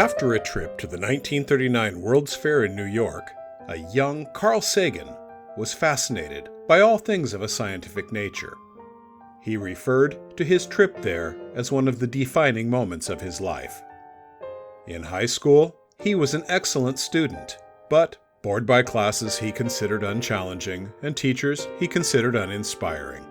After a trip to the 1939 World's Fair in New York, a young Carl Sagan was fascinated by all things of a scientific nature. He referred to his trip there as one of the defining moments of his life. In high school, he was an excellent student, but bored by classes he considered unchallenging and teachers he considered uninspiring.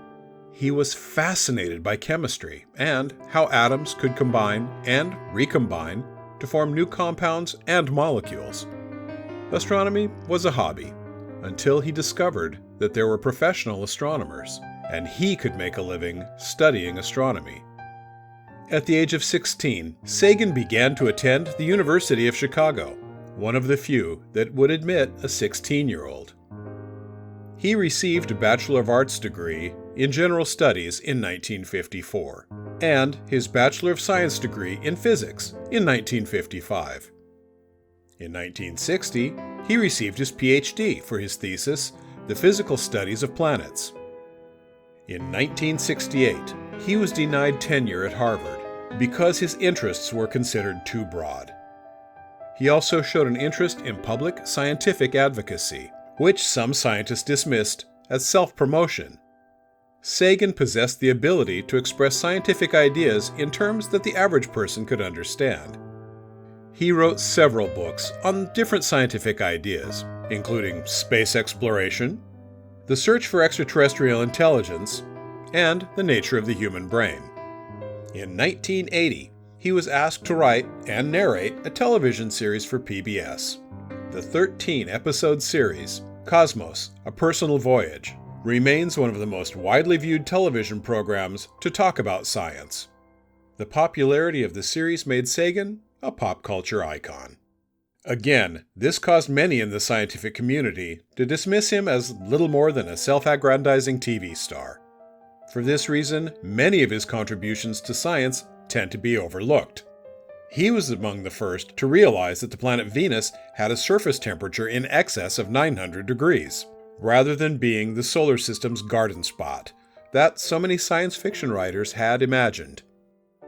He was fascinated by chemistry and how atoms could combine and recombine to form new compounds and molecules. Astronomy was a hobby, until he discovered that there were professional astronomers, and he could make a living studying astronomy. At the age of 16, Sagan began to attend the University of Chicago, one of the few that would admit a 16-year-old. He received a Bachelor of Arts degree in General Studies in 1954, and his Bachelor of Science degree in Physics in 1955. In 1960, he received his PhD for his thesis, The Physical Studies of Planets. In 1968, he was denied tenure at Harvard because his interests were considered too broad. He also showed an interest in public scientific advocacy, which some scientists dismissed as self-promotion. Sagan possessed the ability to express scientific ideas in terms that the average person could understand. He wrote several books on different scientific ideas, including space exploration, the search for extraterrestrial intelligence, and the nature of the human brain. In 1980, he was asked to write and narrate a television series for PBS. The 13-episode series, Cosmos: A Personal Voyage, remains one of the most widely viewed television programs to talk about science. The popularity of the series made Sagan a pop culture icon. Again, this caused many in the scientific community to dismiss him as little more than a self-aggrandizing TV star. For this reason, many of his contributions to science tend to be overlooked. He was among the first to realize that the planet Venus had a surface temperature in excess of 900 degrees, rather than being the solar system's garden spot that so many science fiction writers had imagined.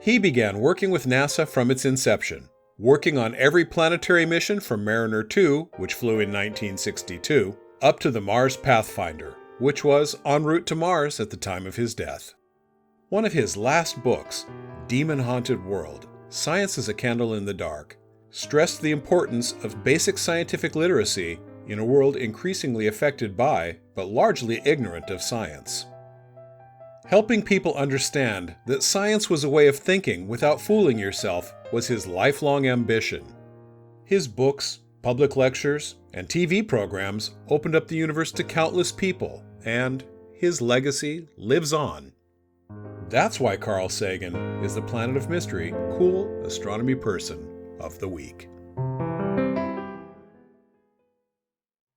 He began working with NASA from its inception, working on every planetary mission from Mariner 2, which flew in 1962, up to the Mars Pathfinder, which was en route to Mars at the time of his death. One of his last books, Demon-Haunted World: Science as a Candle in the Dark, stressed the importance of basic scientific literacy in a world increasingly affected by, but largely ignorant of, science. Helping people understand that science was a way of thinking without fooling yourself was his lifelong ambition. His books, public lectures, and TV programs opened up the universe to countless people, and his legacy lives on. That's why Carl Sagan is the Planet of Mystery Cool Astronomy Person of the Week.